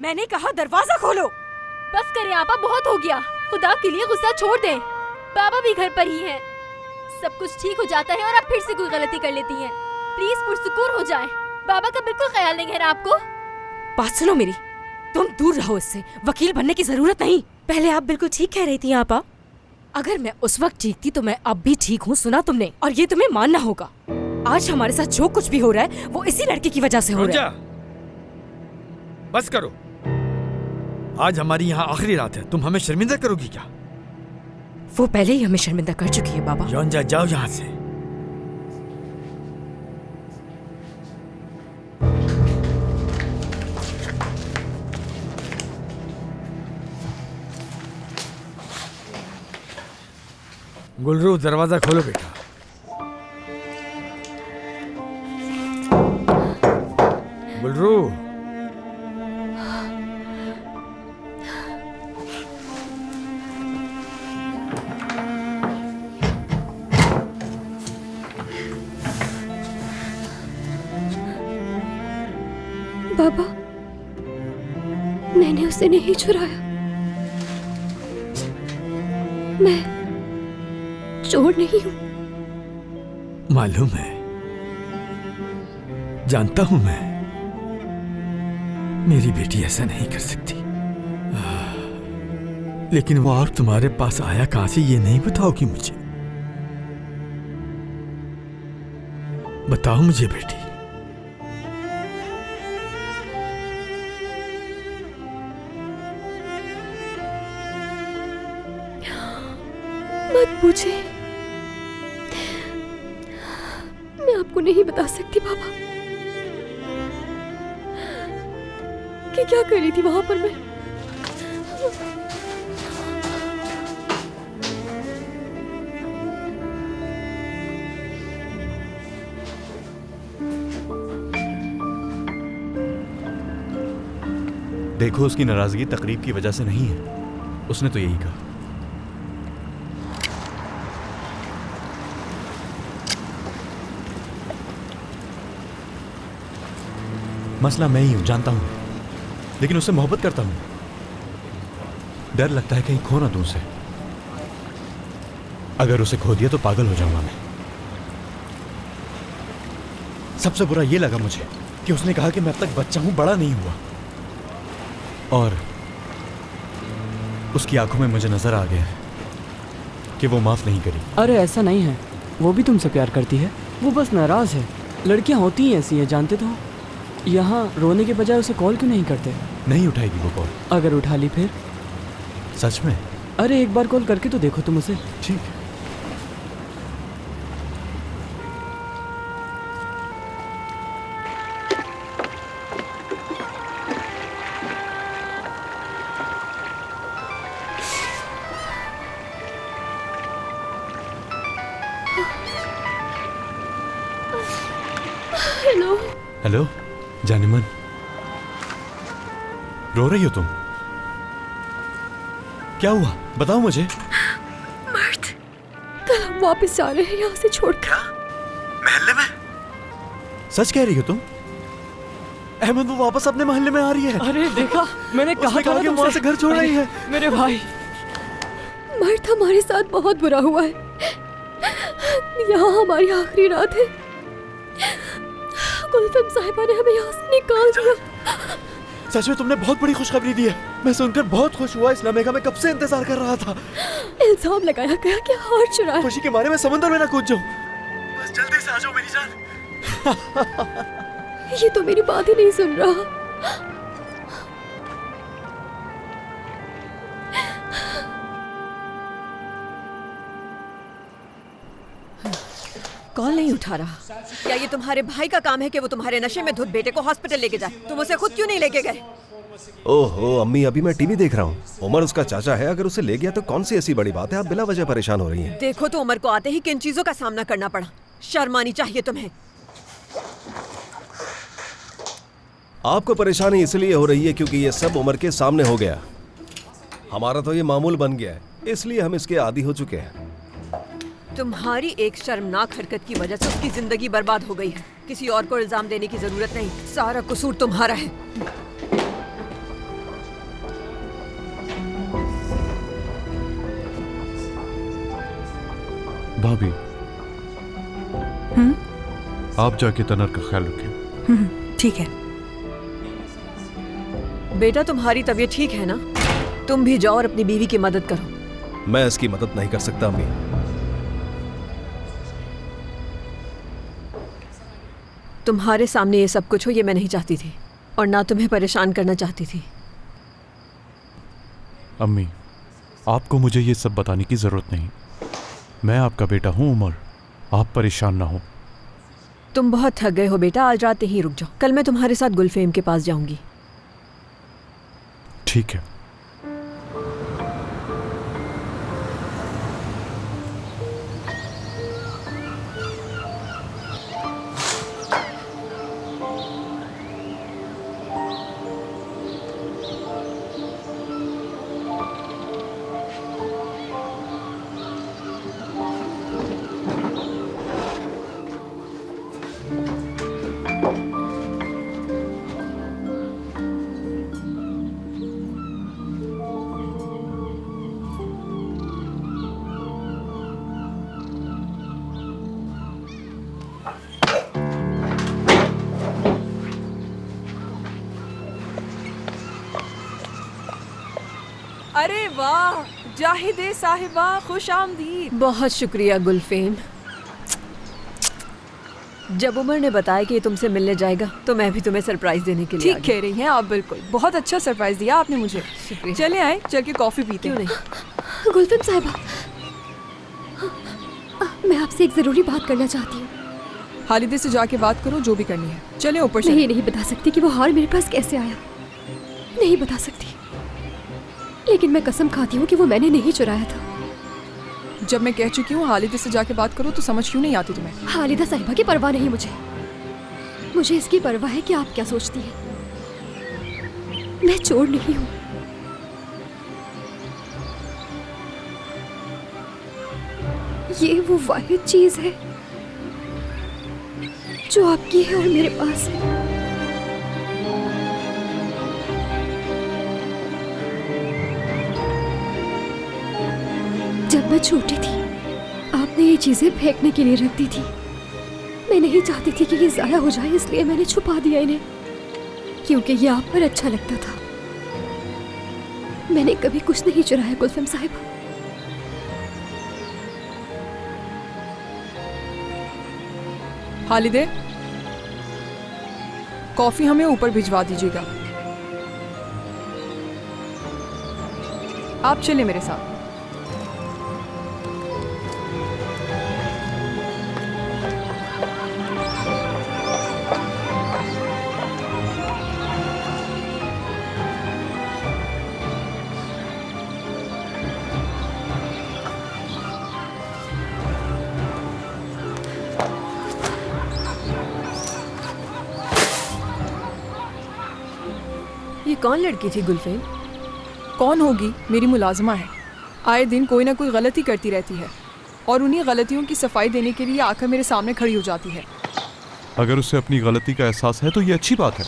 मैंने कहा दरवाजा खोलो। बस करें आपा, बहुत हो गया। खुदा के लिए गुस्सा छोड़ दें। बाबा भी घर पर ही हैं। सब कुछ ठीक हो जाता है और आप फिर से कोई गलती कर लेती हैं। प्लीज पुरसुकून हो जाएं। बाबा का बिल्कुल ख्याल नहीं है ना आपको? बात सुनो मेरी, तुम दूर रहो इससे। वकील बनने की जरूरत नहीं। पहले आप बिल्कुल ठीक कह रही थी आपा। अगर मैं उस वक्त ठीक थी तो मैं अब भी ठीक हूँ, सुना तुमने, और ये तुम्हें मानना होगा। आज हमारे साथ जो कुछ भी हो रहा है वो इसी लड़के की वजह से हो रहा है। बस करो, आज हमारी यहाँ आखिरी रात है। तुम हमें शर्मिंदा करोगी क्या? वो पहले ही हमें शर्मिंदा कर चुकी है बाबा। योंजा, जाओ यहाँ से। गुलरू, दरवाजा खोलो बेटा। गुलरू, बाबा, मैंने उसे नहीं चुराया। मैं चोर नहीं हूँ। मालूम है, जानता हूं मैं। मेरी बेटी ऐसा नहीं कर सकती। लेकिन वो आप तुम्हारे पास आया कहां से, ये नहीं बताओगी मुझे? बताओ मुझे बेटी। मत पूछे, मैं आपको नहीं बता सकती बाबा कि क्या कर रही थी वहां पर मैं। देखो, उसकी नाराजगी तकरीब की वजह से नहीं है। उसने तो यही कहा। मसला मैं ही हूं, जानता हूं, लेकिन उससे मोहब्बत करता हूं। डर लगता है कहीं खो ना दूं उसे। अगर उसे खो दिया तो पागल हो जाऊंगा मैं। सबसे बुरा यह लगा मुझे कि उसने कहा कि मैं अब तक बच्चा हूं, बड़ा नहीं हुआ। और उसकी आंखों में मुझे नजर आ गया कि वो माफ नहीं करी। अरे ऐसा नहीं है, वो भी तुमसे प्यार करती है। वो बस नाराज है। लड़कियां होती ही ऐसी है, जानते तो हो। यहाँ रोने के बजाय उसे कॉल क्यों नहीं करते? नहीं उठाएगी वो कॉल। अगर उठा ली फिर? सच में? अरे एक बार कॉल करके तो देखो तुम उसे। ठीक है। हेलो। हेलो जानेमन, रो रही हो तुम? क्या हुआ, बताओ मुझे। मर्द, कल हम वापस जा रहे हैं यहाँ से छोड़कर। महल्ले में? सच कह रही हो तुम? अहमद, वो वापस अपने महल्ले में आ रही है। अरे देखा, मैंने कहा था कि वहां से घर छोड़ रही है। मेरे भाई। मर्द, हमारे साथ बहुत बुरा हुआ है। यहाँ हमारी आखिरी रात है। कुलसुम साहिबा ने हमें यहाँ से निकाल दिया। सच में तुमने बहुत बड़ी खुशखबरी दी है। मैं सुनकर बहुत खुश हुआ। इस्लामिया का मैं कब से इंतजार कर रहा था। इल्जाम लगाया गया कि हार चुराया। खुशी के मारे मैं समंदर में ना कूद जाऊं। बस जल्दी से आ जाओ मेरी जान। ये तो मेरी बात ही नहीं सुन रहा। कॉल नहीं उठा रहा। क्या ये तुम्हारे भाई का काम है कि वो तुम्हारे नशे में धुत बेटे को हॉस्पिटल लेके जाए? तुम उसे खुद क्यों नहीं लेके गए? ओहो अम्मी, अभी मैं टीवी देख रहा हूँ। उमर उसका चाचा है, अगर उसे ले गया तो कौन सी ऐसी बड़ी बात है? आप बिला वजह परेशान हो रही हैं। देखो तो उमर को आते ही किन चीजों का सामना करना पड़ा। शर्म आनी चाहिए तुम्हें। आपको परेशानी इसलिए हो रही है क्योंकि ये सब उमर के सामने हो गया। हमारा तो ये मामूल बन गया है, इसलिए हम इसके आदी हो चुके हैं। तुम्हारी एक शर्मनाक हरकत की वजह से उसकी जिंदगी बर्बाद हो गई है। किसी और को इल्जाम देने की जरूरत नहीं, सारा कसूर तुम्हारा है। भाभी आप जाके तनर का ख्याल रखें। ठीक है बेटा, तुम्हारी तबीयत ठीक है ना? तुम भी जाओ और अपनी बीवी की मदद करो। मैं इसकी मदद नहीं कर सकता अम्मी। तुम्हारे सामने ये सब कुछ हो ये मैं नहीं चाहती थी और ना तुम्हें परेशान करना चाहती थी। अम्मी आपको मुझे ये सब बताने की जरूरत नहीं। मैं आपका बेटा हूँ उमर, आप परेशान ना हो। तुम बहुत थक गए हो बेटा, आज रात यहीं रुक जाओ। कल मैं तुम्हारे साथ गुलफेम के पास जाऊंगी। ठीक है। अरे वाह जाहिदे साहिबा, खुश आमदीद। बहुत शुक्रिया गुलफेम। जब उमर ने बताया कि ये तुमसे मिलने जाएगा तो मैं भी तुम्हें सरप्राइज देने के लिए ठीक कह रही हैं आप, बिल्कुल बहुत अच्छा सरप्राइज दिया आपने मुझे। शुक्रिया। चले आए, चल के कॉफी पीते क्यों हैं। नहीं? गुलफिम साहिबा, मैं आपसे एक जरूरी बात करना चाहती हूँ। हालिदे से जाके बात करो, जो भी करनी है। चले ऊपर से। नहीं बता सकती कि वो हार मेरे पास कैसे आया, नहीं बता सकती, लेकिन मैं कसम खाती हूँ कि वो मैंने नहीं चुराया था। जब मैं कह चुकी हूँ हालिदे से जाके बात करो तो समझ क्यों नहीं आती तुम्हें? हालिदा साहिबा की परवाह नहीं मुझे इसकी परवाह है कि आप क्या सोचती हैं। मैं चोर नहीं हूँ। ये वो वाहिद चीज है जो आपकी है और मेरे पास है। जब मैं छोटी थी आपने ये चीजें फेंकने के लिए रख दी थी। मैं नहीं चाहती थी कि ये जाया हो जाए, इसलिए मैंने छुपा दिया इन्हें, क्योंकि ये आप पर अच्छा लगता था। मैंने कभी कुछ नहीं चुराया गुलफिम साहिबा। हालिदे, कॉफी हमें ऊपर भिजवा दीजिएगा। आप चले मेरे साथ। ये कौन लड़की थी गुलफेम? कौन होगी, मेरी मुलाजमा है। आए दिन कोई ना कोई गलती करती रहती है और उन्हीं गलतियों की सफाई देने के लिए आकर मेरे सामने खड़ी हो जाती है। अगर उसे अपनी गलती का एहसास है तो ये अच्छी बात है।